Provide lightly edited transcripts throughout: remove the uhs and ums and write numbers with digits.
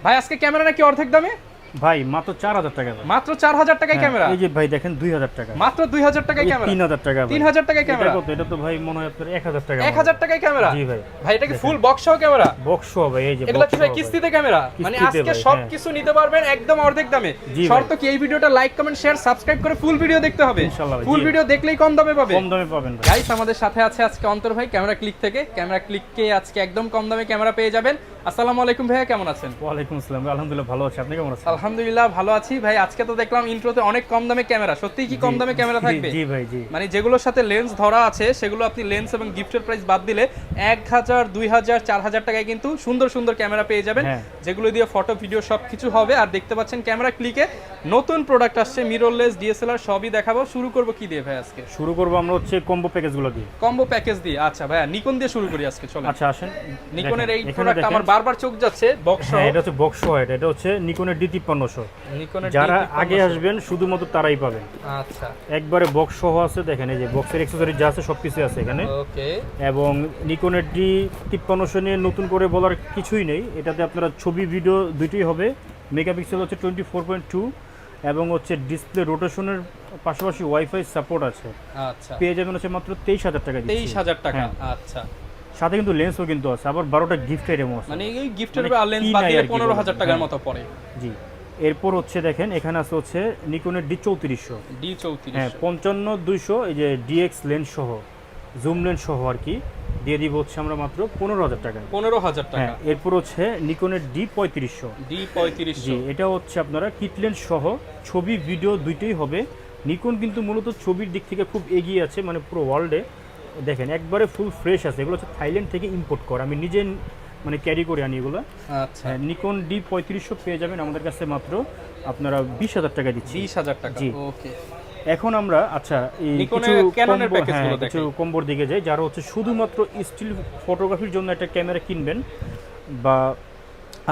ভাই আজকে ক্যামেরা নাকি অর্ধেক দামে? ভাই মাত্র 4000 টাকা। মাত্র 4000 টাকায় ক্যামেরা? এই যে ভাই দেখেন 2000 টাকা। মাত্র 2000 টাকায় ক্যামেরা? 3000 টাকা। 3000 টাকায় ক্যামেরা? এটা কত? এটা তো ভাই মনে হয় আপনার 1000 টাকা। 1000 টাকায় ক্যামেরা? জি ভাই। ভাই এটা কি ফুল বক্স সহ ক্যামেরা? বক্স সহ ভাই, এই যে এগুলা কি ভাই কিস্তিতে ক্যামেরা? মানে আজকে সবকিছু নিতে পারবেন একদম অর্ধেক দামে। শর্ত কি এই ভিডিওটা লাইক কমেন্ট শেয়ার সাবস্ক্রাইব করে ফুল ভিডিও দেখতে হবে। ইনশাআল্লাহ ফুল ভিডিও দেখলেই কম দামে পাবেন। কম দামে পাবেন ভাই। গাইস আমাদের সাথে আছে আজকে অন্তর ভাই ক্যামেরা ক্লিক থেকে। ক্যামেরা ক্লিককে আজকে একদম কম দামে ক্যামেরা পেয়ে যাবেন। আসসালামু আলাইকুম ভাইয়া, কেমন আছেন? ওয়া আলাইকুম আসসালাম। আলহামদুলিল্লাহ ভালো আছি, আপনি কেমন আছেন? আলহামদুলিল্লাহ ভালো আছি ভাই। আজকে তো দেখলাম ইন্ট্রোতে অনেক কম দামে ক্যামেরা। সত্যি কি কম দামে ক্যামেরা থাকবে? জি ভাই জি। মানে যেগুলোর সাথে লেন্স ধরা আছে সেগুলো আপনি লেন্স এবং গিফটের প্রাইস বাদ দিলে 1000 2000 4000 টাকায় কিন্তু সুন্দর সুন্দর ক্যামেরা পেয়ে যাবেন, যেগুলো দিয়ে ফটো ভিডিও সবকিছু হবে। আর দেখতে পাচ্ছেন ক্যামেরা ক্লিকে নতুন প্রোডাক্ট আসছে, মিররলেস ডিএসএলআর সবই দেখাবো। শুরু করব কি দিয়ে ভাই আজকে? শুরু করব আমরা হচ্ছে কম্বো প্যাকেজগুলো দিয়ে। কম্বো প্যাকেজ দিয়ে? আচ্ছা ভাইয়া নিকন দিয়ে শুরু করি আজকে, চলো। আচ্ছা আসেন। নিকনের এই প্রোডাক্ট আমার বারবার চোখ যাচ্ছে, বক্স। হ্যাঁ এটা হচ্ছে বক্স হোয়াইট, এটা হচ্ছে নিকনের D5300। নিকনের যারা আগে আসবেন শুধুমাত্র তারাই পাবেন। আচ্ছা একবারে বক্স সহ আছে, দেখেন এই যে বক্সের অ্যাকসেসরি যা আছে সবকিছু আছে এখানে। ওকে। এবং নিকনের D5300 নিয়ে নতুন করে বলার কিছুই নেই, এটাতে আপনারা ছবি ভিডিও দুটোই হবে। মেগাপিক্সেল হচ্ছে 24.2 এবং হচ্ছে ডিসপ্লে রোটেশনের পাশাপাশি ওয়াইফাই সাপোর্ট আছে। আচ্ছা পেয়ে যাবেন হচ্ছে মাত্র 23000 টাকা। 23000 টাকা। আচ্ছা সাথে কিন্তু লেন্সও কিন্তু আছে, আবার 12টা গিফট আইটেমও আছে। মানে এই গিফটের লেন্স বাদ দিলে 15000 টাকার মতো পড়ে। জি। এরপর হচ্ছে দেখেন এখানে আছে হচ্ছে নিকনের D3400। হ্যাঁ 55200, এই যে DX লেন্স সহ জুম লেন্স সহ আর কি দিয়ে দিব হচ্ছে আমরা মাত্র 15000 টাকা। 15000 টাকা। হ্যাঁ এরপর হচ্ছে নিকনের D3500। জি এটা হচ্ছে আপনারা কিট লেন্স সহ ছবি ভিডিও দুইটাই হবে। নিকন কিন্তু মূলত ছবির দিক থেকে খুব এগিয়ে আছে, মানে পুরো ওয়ার্ল্ডে। দেখেন একবারে ফুল ফ্রেশ আছে, এগুলো হচ্ছে থাইল্যান্ড থেকে ইম্পোর্ট করা, আমি নিজে মানে ক্যারি করে আনি এগুলো। আচ্ছা নিকন D3500 পেয়ে যাবেন আমাদের কাছে মাত্র আপনারা 20000 টাকা দিচ্ছি। 20000 টাকা। জি ওকে। এখন আমরা আচ্ছা এই কিছু কম্বোর দিকে যাই। যারা হচ্ছে শুধুমাত্র স্টিল ফটোগ্রাফির জন্য একটা ক্যামেরা কিনবেন, বা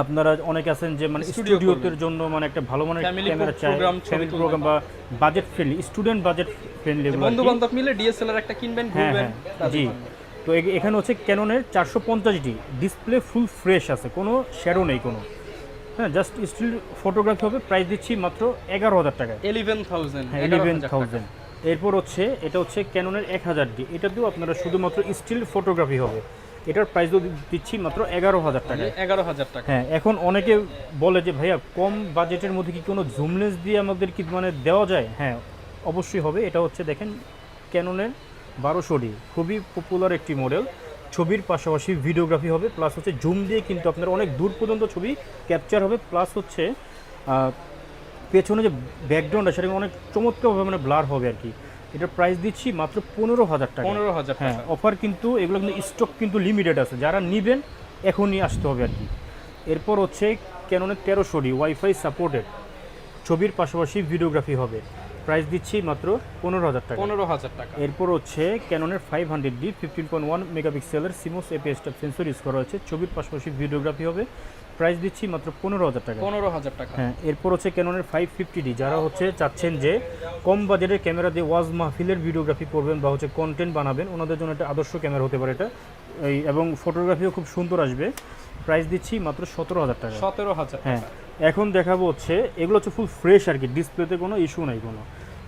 আপনারা অনেকে আছেন যে মানে স্টুডিওতে জন্য মানে একটা ভালো মানের ক্যামেরা চাই, ফ্যামিলি প্রোগ্রাম বা budget friendly, student budget friendly, বন্ধু বান্ধব মিলে ডিএসএলআর একটা কিনবেন ঘুরবেন। জি। তো এখানে হচ্ছে ক্যাননের 450D ডিসপ্লে, ফুল ফ্রেশ আছে, কোনো শ্যাডো নেই কোনো। হ্যাঁ জাস্ট স্টিল ফটোগ্রাফি হবে। প্রাইস দিচ্ছি মাত্র 11000 টাকা। 11000। এরপর হচ্ছে এটা হচ্ছে ক্যাননের 1000D, এটাতেও আপনারা শুধুমাত্র স্টিল ফটোগ্রাফি হবে। এটার প্রাইস দিচ্ছি মাত্র 11000 টাকা। 11000 টাকা। হ্যাঁ এখন অনেকে বলে যে ভাইয়া কম বাজেটের মধ্যে কি কোনো জুম লেন্স দিয়ে আমাদের কি মানে দেওয়া যায়? হ্যাঁ অবশ্যই হবে। এটা হচ্ছে দেখেন ক্যাননের 1200D, খুবই পপুলার একটি মডেল। ছবির পাশাপাশি ভিডিওগ্রাফি হবে, প্লাস হচ্ছে জুম দিয়ে কিন্তু আপনার অনেক দূর পর্যন্ত ছবি ক্যাপচার হবে, প্লাস হচ্ছে পেছনে যে ব্যাকগ্রাউন্ড আছে সেটা অনেক চমৎকারভাবে মানে ব্লার হবে আর কি। এটার প্রাইস দিচ্ছি মাত্র 15000 টাকা। 15000 টাকা। হ্যাঁ অফার কিন্তু এগুলো কিন্তু স্টক কিন্তু লিমিটেড আছে, যারা নেবেন এখনই আসতে হবে আর কি। এরপর হচ্ছে ক্যাননের 1300D ওয়াইফাই সাপোর্টেড, ছবির পাশাপাশি ভিডিওগ্রাফি হবে। প্রাইস দিচ্ছি মাত্র 15000 টাকা। 15000 টাকা। এরপর হচ্ছে ক্যাননের 500D 15.1 মেগাপিক্সেলের সিমোস এপিএস সেন্সর ইউজ করা হয়েছে, ছবির পাশাপাশি ভিডিওগ্রাফি হবে। প্রাইস দিচ্ছি মাত্র 15000 টাকা। 15000 টাকা। হ্যাঁ এরপর হচ্ছে ক্যাননের 550D, যারা হচ্ছে চাচ্ছেন যে কম বাজেটের ক্যামেরা দিয়ে ওয়াজ মাহফিলের ভিডিওগ্রাফি করবেন বা হচ্ছে কন্টেন্ট বানাবেন, ওনাদের জন্য একটা আদর্শ ক্যামেরা হতে পারে এটা। এবং ফটোগ্রাফিও খুব সুন্দর আসবে। প্রাইস দিচ্ছি মাত্র 17000 টাকা। 17000 হ্যাঁ টাকা। এখন দেখাবো হচ্ছে এগুলো হচ্ছে ফুল ফ্রেশ আর কি, ডিসপ্লেতে কোনো ইস্যু নাই কোনো।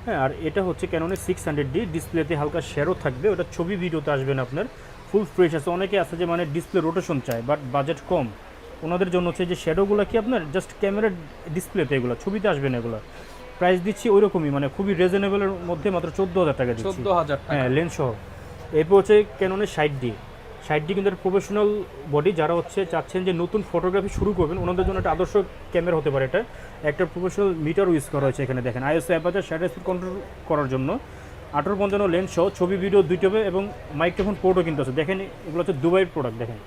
হ্যাঁ আর এটা হচ্ছে ক্যাননের 600D, ডিসপ্লেতে হালকা শেয়ারও থাকবে, ওটা ছবি ভিডিওতে আসবে না আপনার, ফুল ফ্রেশ আছে। অনেকে আছে যে মানে ডিসপ্লে রোটেশন চায় বাট বাজেট কম, ওনাদের জন্য হচ্ছে যে শ্যাডোগুলো কি আপনার জাস্ট ক্যামেরার ডিসপ্লেতে, এগুলো ছবিতে আসবে না এগুলো। প্রাইস দিচ্ছি ওই রকমই মানে খুবই রিজনেবলের মধ্যে মাত্র 14000 টাকা দিচ্ছি। 14000 টাকা। হ্যাঁ লেন্স সহ। এরপর হচ্ছে ক্যাননের 60D কিন্তু একটা প্রফেশনাল বডি, যারা হচ্ছে চাচ্ছেন যে নতুন ফটোগ্রাফি শুরু করবেন, ওনাদের জন্য একটা আদর্শ ক্যামেরা হতে পারে এটা। একটা প্রফেশনাল মিটার ইউজ করা হয়েছে এখানে, দেখেন ISO aperture shutter speed control করার জন্য। 1855 লেন্স সহ ছবি ভিডিও দুইটা হবে, এবং মাইক্রোফোন পোর্টও কিন্তু আছে। দেখেন এগুলো হচ্ছে দুবাইয়ের প্রোডাক্ট, দেখেন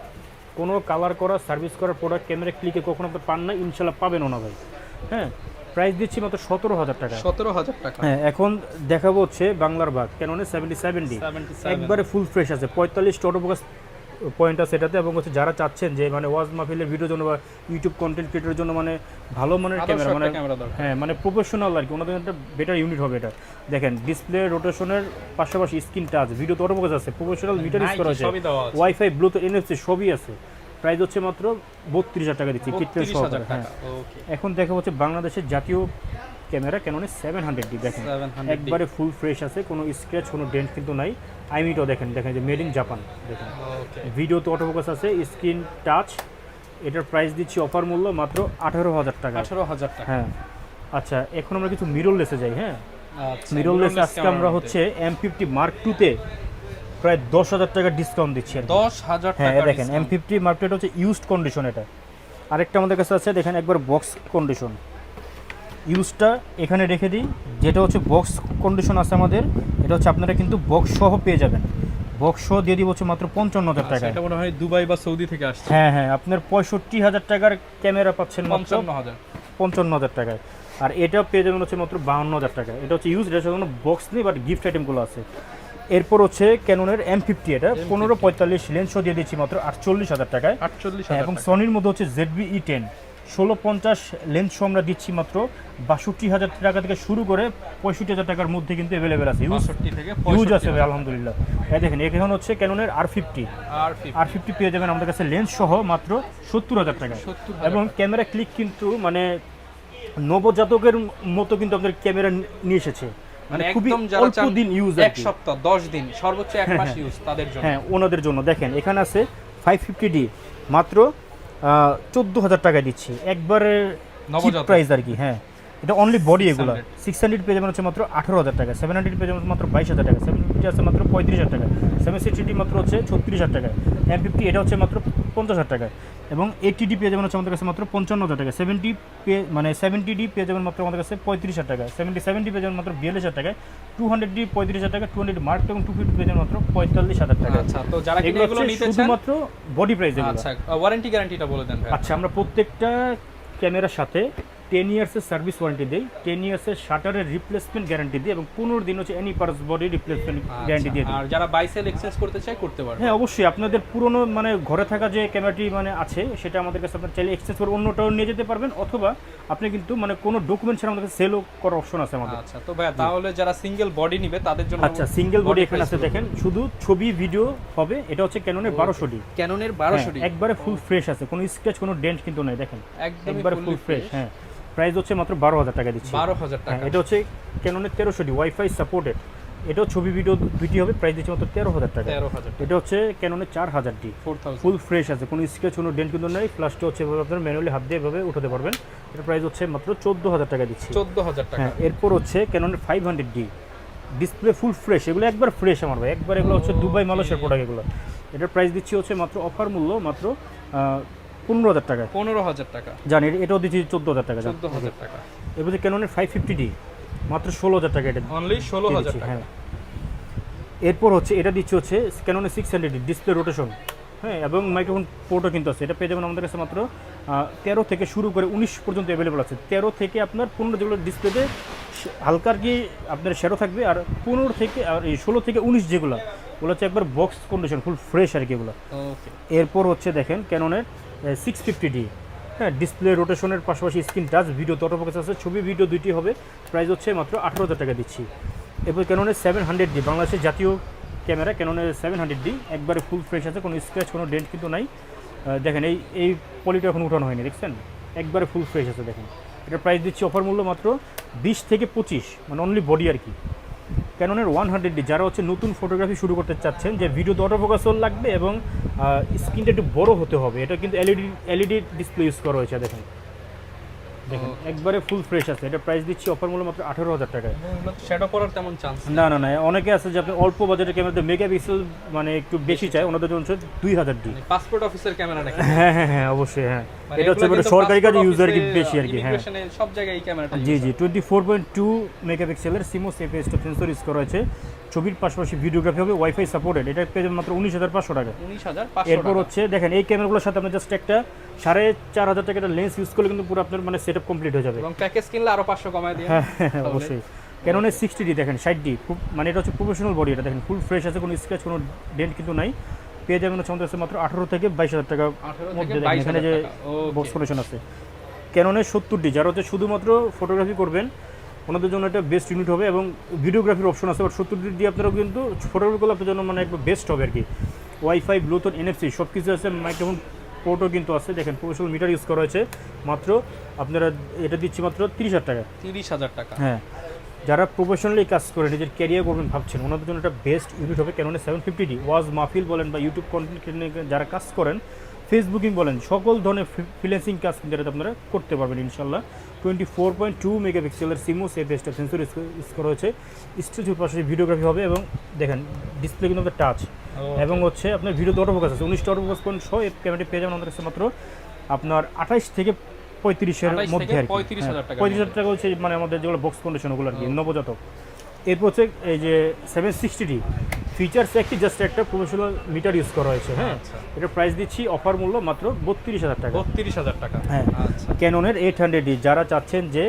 কোনো কালার করা সার্ভিস করার প্রোডাক্ট ক্যামেরা ক্লিকে কখনো আপনি পান না, ইনশাল্লাহ পাবেনও না ভাই। হ্যাঁ প্রাইস দিচ্ছি মাত্র 17000 টাকা। 17000 টাকা। হ্যাঁ এখন দেখাবো হচ্ছে বাংলার বাঘ ক্যাননের 77D, একবারে ফুল ফ্রেশ আছে, 45 অটোফোকাস পয়েন্ট আছে এটাতে। এবং হচ্ছে যারা চাচ্ছেন যে মানে ওয়াজ মাহফিলের ভিডিওর জন্য বা ইউটিউব কন্টেন্ট ক্রিয়েটরের জন্য মানে ভালো মানের ক্যামেরা, মানে হ্যাঁ মানে প্রফেশনাল আর কি, ওনাদের একটা বেটার ইউনিট হবে এটা। দেখেন ডিসপ্লে রোটেশনের পাশাপাশি স্ক্রিন টাচ, ভিডিও তো অটোফোকাস আছে, প্রফেশনাল মিটার ইউজ করা হয়েছে, ওয়াইফাই ব্লুটুথ NFC সবই আছে। প্রাইস হচ্ছে মাত্র 32,000 টাকা দিচ্ছি কিট প্লেট 32,000 সহকারে। হ্যাঁ, টাকা। ওকে, এখন দেখা হচ্ছে বাংলাদেশের জাতীয় ক্যামেরা ক্যাননের 700D দেখেন 700D একবারে ফুল ফ্রেশ আছে, কোনো স্ক্র্যাচ কোনো ডেন্ট কিন্তু নাই। আইমিটাও দেখেন যে মেড ইন জাপান দেখেন। ওকে, ভিডিও তো অটোফোকাস আছে, স্ক্রিন টাচ। এটার প্রাইস দিচ্ছি অফার মূল্য মাত্র 18,000 টাকা। 18,000 টাকা। হ্যাঁ, আচ্ছা এখন আমরা কিছু মিররলেসে যাই। হ্যাঁ, আচ্ছা, মিররলেস mirrorless আজকে camera আমরা মধ্যে হচ্ছে M50 Mark II তে প্রায় 10,000 টাকা ডিসকাউন্ট দিচ্ছি আর কি। 10,000 হ্যাঁ টাকা দেখেন discount। M50 Mark II এটা হচ্ছে ইউজড কন্ডিশন। এটা আরেকটা আমাদের কাছে আছে দেখেন একবার বক্স কন্ডিশন। ইউজটা এখানে রেখে দিই, যেটা হচ্ছে বক্স কন্ডিশন আছে আমাদের, এটা হচ্ছে আপনারা কিন্তু বক্স সহ পেয়ে যাবেন। বক্স সহ দিয়ে দিব হচ্ছে মাত্র 55,000 আচ্ছা, টাকা। এটা মনে হয় দুবাই বা সৌদি থেকে আসছে। হ্যাঁ হ্যাঁ, আপনার 65,000 টাকার ক্যামেরা পাচ্ছেন মাত্র 55,000। 55,000 টাকায়। আর এটা পেয়ে যাবেন হচ্ছে মাত্র 52,000 টাকা। এটা হচ্ছে ইউজ, এটা কোনো বক্স নেই বাট গিফট আইটেমগুলো আছে। এরপর হচ্ছে ক্যাননের M50, এটা 1545 লেন্স সহ দিয়ে দিচ্ছি মাত্র 48,000 টাকায়। 48,000 এবং টাকা। সনির মধ্যে হচ্ছে ZV-E10 1650 লেন্স সহ আমরা দিচ্ছি মাত্র 62,000 টাকা থেকে শুরু করে 65,000 টাকার মধ্যে কিন্তু অ্যাভেলেবেল আছে। 62 থেকে ইউজ আছে 65,000 ভাই, আলহামদুলিল্লাহ। এই দেখেন এখানে হচ্ছে ক্যাননের R50 R50 পেয়ে যাবেন আমাদের কাছে লেন্স সহ মাত্র 70,000 টাকা। 70,000 এবং ক্যামেরা ক্লিক কিন্তু মানে নবজাতকের মতো কিন্তু আপনাদের ক্যামেরা নিয়ে এসেছে, মানে খুবই একদম যারা অল্প চান দিন ইউজ, এক সপ্তাহ 10 দিন সর্বোচ্চ এক মাস ইউজ তাদের জন্য। হ্যাঁ ওনাদের জন্য। দেখেন এখানে আছে 550D মাত্র 14,000 টাকায় দিচ্ছি, একবারে নবজাতক। প্রাইস আর কি। হ্যাঁ, এটা অনলি বডি এগুলো। 600 600 পেয়ে যাবেন হচ্ছে মাত্র 18,000 টাকা, 700 পেয়ে যাবেন মাত্র 22,000 টাকা, 750 আছে মাত্র 35,000 টাকা, 760 মাত্র হচ্ছে 36,000 টাকা, M50 এটা হচ্ছে মাত্র 50,000 টাকা। এবং 80D পেয়ে যাবেন হচ্ছে আমাদের কাছে মাত্র 55,000 টাকা, 70D পেয়ে যাবেন মাত্র আমাদের কাছে 35,000 টাকা, 70D পেয়ে যাবেন মাত্র 42,000 টাকা, 200D 35,000 টাকা, 200 মার্ক এবং 250 পেয়ে যাবেন মাত্র 45,000 টাকা। আচ্ছা, তো যারা কিনা এগুলো এগুলো হচ্ছে নিতে চান, শুধুমাত্র বডি প্রাইস এগুলো। আচ্ছা ওয়ারেন্টি গ্যারান্টিটা বলে দেন ভাই। আচ্ছা, আমরা প্রত্যেকটা ক্যামেরার সাথে 10 ইয়ার্সের সার্ভিস ওয়ারেন্টি দিই, 10 ইয়ার্সের শাটারের রিপ্লেসমেন্ট গ্যারান্টি দিই এবং 15 দিন হচ্ছে any parts body replacement guarantee দিয়ে দিই। আর যারা বাইসেল এক্সচেঞ্জ করতে চায় করতে পারবে। হ্যাঁ অবশ্যই, আপনাদের পুরনো মানে ঘরে থাকা যে ক্যামেরাটি মানে আছে সেটা আমাদের কাছে আপনার চাইলে এক্সচেঞ্জ করে অন্যটাও নিয়ে যেতে পারবেন, অথবা আপনি কিন্তু মানে কোনো ডকুমেন্ট ছাড়া আমাদের কাছে সেলও করার অপশন আছে আমাদের। আচ্ছা, তো ভাই তাহলে যারা সিঙ্গেল বডি নিবে তাদের জন্য আচ্ছা, সিঙ্গেল বডি এখানে price আছে গুলো দেখেন, শুধু ছবি ভিডিও হবে। এটা হচ্ছে ক্যাননের 1200D, ক্যাননের 1200D একবারে ফুল ফ্রেশ আছে, কোনো স্ক্র্যাচ কোনো ডেন্ট কিন্তু নাই। দেখেন একদমই একবারে ফুল ফ্রেশ। হ্যাঁ, প্রাইস হচ্ছে মাত্র 12,000 টাকা দিচ্ছি। 12,000 টাকা। এটা হচ্ছে ক্যাননের 1300D ওয়াইফাই সাপোর্টেড, এটাও ছবি ভিডিও দুইটি হবে, প্রাইস দিচ্ছি মাত্র 13,000 টাকা। 13,000 এটা হচ্ছে ক্যাননের 4000D 4000 ফুল ফ্রেশ আছে, কোনো স্ক্র্যাচ কোনো ডেন্ট কিন্তু নেই। ফ্লাশটা হচ্ছে এভাবে আপনারা ম্যানুয়ালি হাত দিয়ে এভাবে উঠাতে পারবেন। এটা প্রাইস হচ্ছে মাত্র 14,000 টাকা দিচ্ছি। 14,000 টাকা। হ্যাঁ, এরপর হচ্ছে ক্যাননের 500D ডিসপ্লে ফুল ফ্রেশ, এগুলো একবার ফ্রেশ আমার ভাই, একবার এগুলো হচ্ছে দুবাই মালয়েশিয়ার প্রোডাক্ট এগুলো। এটার প্রাইস দিচ্ছি হচ্ছে মাত্র অফার মূল্য মাত্র 15,000 টাকা। 15,000 টাকা। জানি এটাও দিচ্ছি 14,000 টাকা। 14,000 টাকা। এবার ক্যাননের 550D মাত্র 16,000 টাকা এটা অনলি 16,000 টাকা। হ্যাঁ, এরপর হচ্ছে এটা দিচ্ছি হচ্ছে ক্যাননের 600D ডিসপ্লে রোটেশন। হ্যাঁ, এবং মাইক্রোফোন পোর্টও কিন্তু আছে। এটা পেয়ে যাবেন আমাদের কাছে মাত্র 13 থেকে শুরু করে 19 পর্যন্ত অ্যাভেলেবল আছে। 13 থেকে আপনার 15 যেগুলো ডিসপ্লেতে হালকা আর কি আপনার শ্যাডো থাকবে, আর 15 থেকে আর এই 16 থেকে 19 যেগুলো ওগুলো হচ্ছে একবার বক্স কন্ডিশন ফুল ফ্রেশ আর কি এগুলো। ওকে, এরপর হচ্ছে দেখেন ক্যাননের 650D, হ্যাঁ, ডিসপ্লে রোটেশনের পাশাপাশি স্ক্রিন টাচ, ভিডিও তো অটোফোকাস আছে, ছবি ভিডিও দুইটি হবে। প্রাইস হচ্ছে মাত্র 18,000 টাকা দিচ্ছি। এরপর ক্যাননের 700D বাংলাদেশের জাতীয় ক্যামেরা, ক্যাননের 700D একবারে ফুল ফ্রেশ আছে, কোনো স্ক্র্যাচ কোনো ডেন্ট কিন্তু নাই। দেখেন এই পলিটা এখন উঠানো হয়নি, দেখছেন একবারে ফুল ফ্রেশ আছে। দেখেন এটার প্রাইস দিচ্ছি অফার মূল্য মাত্র 20 থেকে 25, মানে অনলি বডি আর কি। ক্যাননের 100D যারা হচ্ছে নতুন ফটোগ্রাফি শুরু করতে চাচ্ছেন, যে ভিডিওতে অটোফোকাসও লাগবে এবং স্ক্রিনটা একটু বড় হতে হবে, এটা কিন্তু এলইডি ডিসপ্লে ইউজ করা হয়েছে। দেখেন একবারে ফুল ফ্রেশ আছে। এটা প্রাইস দিচ্ছি অফার মূল্য মাত্র 18,000 টাকায়। শ্যাডো করার তেমন চান্স না, অনেকে আছে যে আপনি অল্প বাজেটের ক্যামেরাতে মেগাপিক্সেল মানে একটু বেশি চাই, ওনাদের জন্য হচ্ছে 2000D। পাসপোর্ট অফিসের ক্যামেরা নাকি? হ্যাঁ অবশ্যই। হ্যাঁ, এটা হচ্ছে সরকারি কাজে ইউজার কি বেশি আর কি। হ্যাঁ, ইমিগ্রেশনে সব জায়গায় এই ক্যামেরাটা জি 24.2 মেগাপিক্সেলের CMOS APS সেন্সর ইউজ করা হয়েছে। ছবির পাশাপাশি ভিডিওগ্রাফি হবে, ওয়াইফাই সাপোর্টেড। এটা পেয়ে যাবেন মাত্র 19,500 টাকা। 19,500 এরপর হচ্ছে দেখেন এই ক্যামেরাগুলোর সাথে আপনি জাস্ট একটা 4,500 টাকা লেন্স ইউজ করলে কিন্তু পুরো আপনার মানে সেটআপ কমপ্লিট হয়ে যাবে। এবং প্যাকেজ কিনলে আরো 500 কমায় দিয়ে। হ্যাঁ অবশ্যই। ক্যাননের 60D দেখেন 60D খুব মানে এটা হচ্ছে প্রফেশনাল বডি। এটা দেখেন ফুল ফ্রেশ আছে, কোনো স্ক্র্যাচ কোনো ডেন্ট কিন্তু নাই। পেয়ে যাবেন হচ্ছে আমাদের কাছে মাত্র 18 থেকে 22,000 টাকা মধ্যে। দেখেন এখানে যে বক্স কন্ডিশন আছে। ক্যাননের 70D যারা হচ্ছে শুধুমাত্র ফটোগ্রাফি করবেন ওনাদের জন্য এটা বেস্ট ইউনিট হবে এবং ভিডিওগ্রাফির অপশন আছে। বাট 70D আপনারা কিন্তু ফটোগ্রাফি করলে আপনার জন্য মানে একবার বেস্ট হবে আর কি। ওয়াইফাই, ব্লুটুথ, NFC সব কিছু আছে। মাইক্রোফোন পোর্টও কিন্তু আছে, দেখেন প্রফেশনাল মিটার ইউজ করা হয়েছে। মাত্র আপনারা এটা দিচ্ছি মাত্র 30,000 টাকা। 30,000 টাকা। হ্যাঁ, যারা প্রফেশনালি কাজ করে নিজের ক্যারিয়ার করবেন ভাবছেন, ওনাদের জন্য একটা বেস্ট ইউনিট হবে ক্যাননের 750D। ওয়াজ মাহফিল বলেন বা ইউটিউব কন্টেন্ট যারা কাজ করেন, ফেসবুকিং বলেন, সকল ধরনের ফ্রিল্যান্সিং কাজ কিন্তু এটাতে আপনারা করতে পারবেন ইনশাল্লাহ। 24.2 মেগাপিক্সেলের সিমোস এফএসটা সেন্সর ইউজ করা হয়েছে। স্ট্রেচের পাশে ভিডিওগ্রাফি হবে এবং দেখেন ডিসপ্লে কিন্তু আপনার টাচ এবং হচ্ছে আপনার ভিডিও অটো ফোকাস আছে। 19টা অটো ফোকাস পয়েন্ট সহ এই ক্যামেরাটি পেয়ে যাবেন আমাদের কাছে মাত্র আপনার 28 থেকে 35-এর মধ্যে আর কি। 35,000 টাকা। 35,000 টাকা হচ্ছে মানে আমাদের যেগুলো বক্স কন্ডিশন ওগুলো আর কি, নবজাতক। এরপর হচ্ছে এই যে 760D ফিচার্স একটি জাস্ট একটা প্রফেশনাল মিটার ইউজ করা হয়েছে। হ্যাঁ, এটা প্রাইস দিচ্ছি অফার মূল্য মাত্র 32,000 টাকা। 32,000 টাকা। হ্যাঁ, আচ্ছা। ক্যাননের 800D যারা চাচ্ছেন যে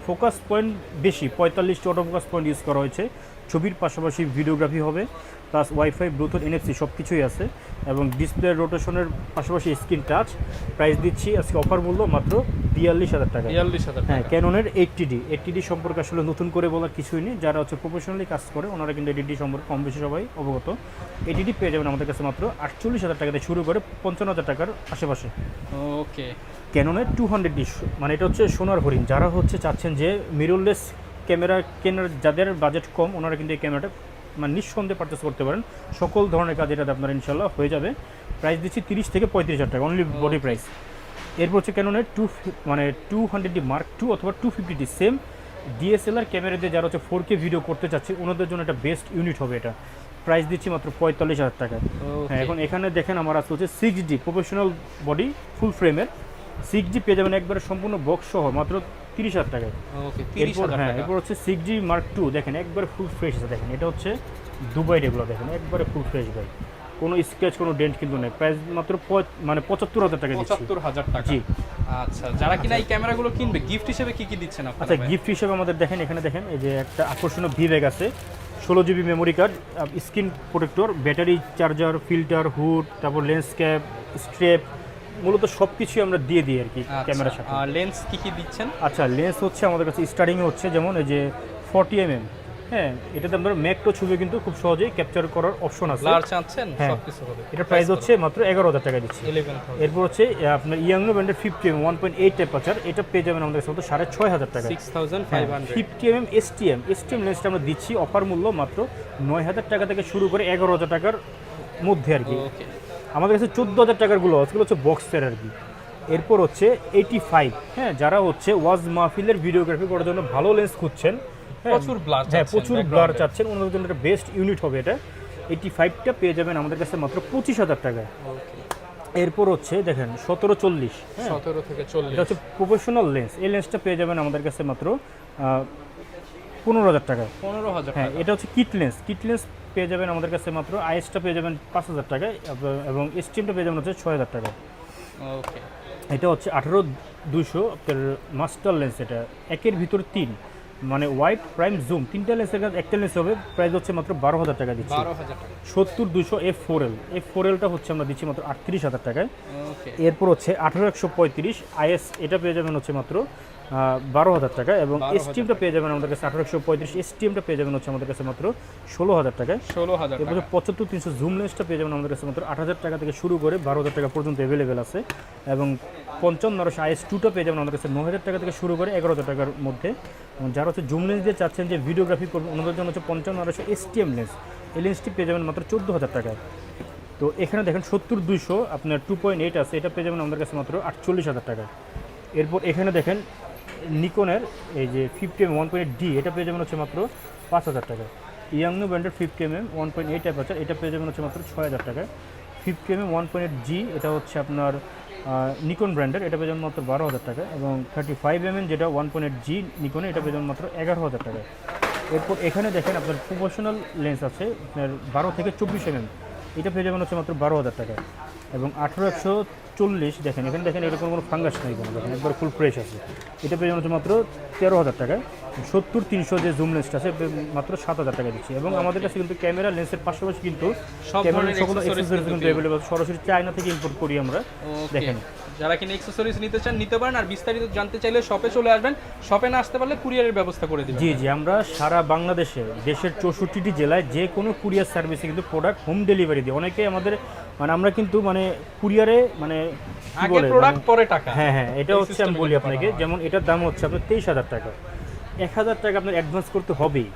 ফোকাস পয়েন্ট বেশি 45টি অটো ফোকাস পয়েন্ট ইউজ করা হয়েছে, ছবির পাশাপাশি ভিডিওগ্রাফি হবে, প্লাস ওয়াইফাই, ব্লুটুথ, NFC সব কিছুই আছে এবং ডিসপ্লে রোটেশনের পাশাপাশি স্ক্রিন টাচ। প্রাইস দিচ্ছি আজকে অফার মূল্য মাত্র 42,000 টাকা। 42,000 হ্যাঁ, টাকা। ক্যাননের 80D সম্পর্কে আসলে নতুন করে বলার কিছুই নেই। যারা হচ্ছে প্রফেশনালি কাজ করে ওনারা কিন্তু 80D সম্পর্কে কম বেশি সবাই অবগত। 80D পেয়ে যাবেন আমাদের কাছে মাত্র 48,000 টাকা থেকে শুরু করে 55,000 টাকার আশেপাশে। ওকে। ক্যাননের 200D মানে এটা হচ্ছে সোনার হরিণ। যারা হচ্ছে চাচ্ছেন যে মিররলেস ক্যামেরা কেনার, যাদের বাজেট কম, ওনারা কিন্তু এই ক্যামেরাটা মানে নিঃসন্দেহে পারচেস করতে পারেন। সকল ধরনের কাজ এটাতে আপনার ইনশাল্লাহ হয়ে যাবে। প্রাইস দিচ্ছি 30 থেকে 35,000 টাকা অনলি বডি প্রাইস। এরপর হচ্ছে ক্যাননের 200D মার্ক 2 অথবা 250D সেম DSLR ক্যামেরা দিয়ে যারা হচ্ছে 4K ভিডিও করতে চাচ্ছে ওনাদের জন্য একটা বেস্ট ইউনিট হবে এটা। প্রাইস দিচ্ছি মাত্র 45,000 টাকা। হ্যাঁ, এখন এখানে দেখেন আমার আছে হচ্ছে 6D প্রফেশনাল বডি ফুল ফ্রেমের 6D পেয়ে যাবেন একবারে সম্পূর্ণ বক্স সহ মাত্র 30,000 টাকায়। ওকে, এরপর 30,000 হ্যাঁ, টাকা। এরপর হচ্ছে 6D মার্ক 2 দেখেন একবারে ফুল ফ্রেশ আছে। দেখেন এটা হচ্ছে দুবাই এগুলো, দেখেন একবারে ফুল ফ্রেশ ভাই, কোনো স্ক্র্যাচ কোনো ডেন্ট কিন্তু নেই। প্রাইস মাত্র মানে 75,000 টাকা দিচ্ছি। 75,000 টাকা। জি। আচ্ছা, যারা কিনা এই ক্যামেরাগুলো কিনবে গিফট হিসেবে কি কি দিচ্ছেন আপনারা? আচ্ছা, গিফট হিসেবে আমাদের দেখেন এখানে দেখেন এই যে একটা আকর্ষণীয় ভি ব্যাগ আছে, 16GB memory card, screen protector, battery, charger, filter, hood, তারপর লেন্স ক্যাপ, স্ট্রেপ, মূলত সব কিছুই আমরা দিয়ে দিই আর কি ক্যামেরার সাথে। আর লেন্স কি কি দিচ্ছেন? আচ্ছা, লেন্স হচ্ছে আমাদের কাছে স্টার্টিংয়ে হচ্ছে যেমন এই যে 40mm। হ্যাঁ, এটাতে আপনার ম্যাক্রো ছবি কিন্তু খুব সহজেই ক্যাপচার করার অপশন আছে। ব্লার চাচ্ছেন? হ্যাঁ, সবকিছু হবে। এটা প্রাইস হচ্ছে মাত্র 11,000 টাকা দিচ্ছি। 11,000। এরপর হচ্ছে আপনার ইয়াংনো ব্র্যান্ডের 50mm 1.8 টেম্পারেচার, এটা পেয়ে যাবেন আমাদের কাছে 6,500 টাকা। 6,500। 50mm STM লেন্সটা আমরা দিচ্ছি অফার মূল্য মাত্র 9,000 টাকা থেকে শুরু করে 11,000 টাকার মধ্যে আর কি। ওকে। আমাদের কাছে 14,000 টাকার গুলো আছে, হচ্ছে বক্সের আর কি। এরপর হচ্ছে 85। হ্যাঁ, যারা হচ্ছে ওয়াজ মাহফিলের ভিডিওগ্রাফি করার জন্য ভালো লেন্স খুঁজছেন, প্রচুর ব্লার হ্যাঁ প্রচুর ব্লার চাচ্ছেন, ওনাদের জন্য একটা বেস্ট ইউনিট হবে এটা। 85টা পেয়ে যাবেন আমাদের কাছে মাত্র 25,000 টাকায়। এরপর হচ্ছে দেখেন 1740। 17 থেকে 40। এটা হচ্ছে প্রফেশনাল লেন্স, এই লেন্সটা পেয়ে যাবেন আমাদের কাছে মাত্র 15,000 টাকায়। 15,000 হ্যাঁ, টাকা। এটা হচ্ছে কিট লেন্স পেয়ে যাবেন আমাদের কাছে মাত্র, আইএসটা পেয়ে যাবেন 5,000 টাকায় এবং স্টিমটা পেয়ে যাবেন হচ্ছে 6,000 টাকায়। ওকে। এটা হচ্ছে 18-200 আপনার মাস্টার লেন্স, এটা একের ভিতর 3 মানে ওয়াইড প্রাইম জুম, তিনটা লেন্সের কাছে একটা লেন্স হবে। প্রাইস হচ্ছে মাত্র 12,000 টাকা দিচ্ছি। 12,000 টাকা। 70-200 F4Lটা হচ্ছে আমরা দিচ্ছি মাত্র 38,000 টাকায়। ওকে। এরপর হচ্ছে 18-135 আইএস, এটা পেয়ে যাবেন হচ্ছে মাত্র 12,000 টাকা এবং 12,000 এসটিএমটা পেয়ে যাবেন আমাদের কাছে 1835 এসটিএমটা পেয়ে যাবেন হচ্ছে আমাদের কাছে মাত্র 16,000 টাকায়। 16,000 এরপর টাকা। 75-300 জুম লেন্সটা পেয়ে যাবেন আমাদের কাছে মাত্র 8,000 টাকা থেকে শুরু করে 12,000 টাকা পর্যন্ত অ্যাভেলেবেল আছে এবং 55-900 IS2টা পেয়ে যাবেন আমাদের কাছে 9,000 টাকা থেকে শুরু করে 11,000 টাকার মধ্যে। এবং যারা হচ্ছে জুম লেন্স দিয়ে চাচ্ছেন যে ভিডিওগ্রাফি করবেন ওনাদের জন্য হচ্ছে 55-900 এসটিএম লেন্স, এই লেন্সটি পেয়ে যাবেন মাত্র 14,000 টাকায়। তো এখানে দেখেন 70-200 আপনার 2.8 আছে, এটা পেয়ে যাবেন আমাদের কাছে মাত্র 48,000 টাকায়। এরপর এখানে দেখেন নিকনের এই যে 50mm 1.8D, এটা পেয়ে যাবেন হচ্ছে মাত্র 5,000 টাকায়। ইয়াংনো ব্র্যান্ডের 50mm 1.8 অ্যাপারচার, এটা পেয়ে যাবেন হচ্ছে মাত্র 6,000 টাকায়। 50mm 1.8G, এটা হচ্ছে আপনার নিকন ব্র্যান্ডের, এটা পেয়ে যাবেন মাত্র 12,000 টাকা এবং 35mm যেটা 1.8G নিকনে, এটা পেয়ে যাবেন মাত্র 11,000 টাকায়। এরপর এখানে দেখেন আপনার প্রফেশনাল লেন্স আছে আপনার 12 থেকে 24mm, এটা পেয়ে যাবেন হচ্ছে মাত্র 12,000 টাকায় এবং 18-140 দেখেন এখানে দেখেন এরকম কোনো ফাঙ্গাস নেই, কোনো দেখেন একবার ফুল ফ্রেশ আছে, এটা পেয়ে যাবেন হচ্ছে মাত্র 13,000 টাকায়। 70-300 যে জুম লেন্সটা আছে মাত্র 7,000 টাকা দিচ্ছি এবং আমাদের কাছে কিন্তু ক্যামেরা লেন্সের পাশাপাশি কিন্তু সব ক্যামেরার ধরনের সকল accessories অ্যাক্সেসরিজ কিন্তু কিন্তু অ্যাভেলেবল, সরাসরি চায়না থেকে ইম্পোর্ট করি আমরা। Okay. দেখেন যারা কিনা অ্যাকসেসরিজ নিতে চান নিতে পারেন, আর বিস্তারিত জানতে চাইলে শপে চলে আসবেন, শপে না আসতে পারলে কুরিয়ারের ব্যবস্থা করে দিবেন। জি জি, আমরা সারা বাংলাদেশে দেশের 64টি জেলায় যে কোনো কুরিয়ার সার্ভিসে কিন্তু প্রোডাক্ট হোম ডেলিভারি দিই। অনেকে আমাদের মানে আমরা কিন্তু মানে কুরিয়ারে মানে কি আগে বলে প্রোডাক্ট পরে টাকা। হ্যাঁ হ্যাঁ, এটা হচ্ছে আমি বলি আপনাকে, যেমন এটার দাম হচ্ছে আপনার 23,000 টাকা, 1,000 টাকা আপনার অ্যাডভান্স করতে হবেই।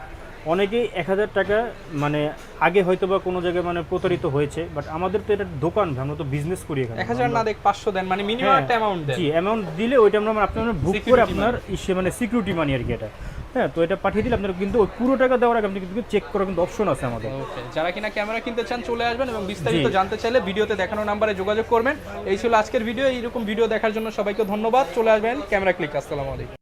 অনেকেই 1,000 টাকা মানে আগে হয়তো বা কোনো জায়গায় মানে প্রতারিত হয়েছে, বাট আমাদের তো এটা দোকান, আমরা তো বিজনেস করি এখানে। 1000 না দেখ 500 দেন, মানে মিনিমাম একটা অ্যামাউন্ট দেন। জি, অ্যামাউন্ট দিলে ওইটা আমরা আপনার বুক করে আপনার ইসে মানে সিকিউরিটি মানি আর কি এটা। হ্যাঁ, তো এটা পাঠিয়ে দিলে আপনার কিন্তু ওই পুরো টাকা দেওয়ার আগে আপনি কিন্তু চেক করার কিন্তু অপশন আছে আমাদের। ওকে, যারা কিনা ক্যামেরা কিনতে চান চলে আসবেন, এবং বিস্তারিত জানতে চাইলে ভিডিওতে দেখানো নম্বরে যোগাযোগ করবেন। এই ছিল আজকের ভিডিও। এইরকম ভিডিও দেখার জন্য সবাইকে ধন্যবাদ। চলে আসবেন ক্যামেরা ক্লিক। আসসালামু আলাইকুম।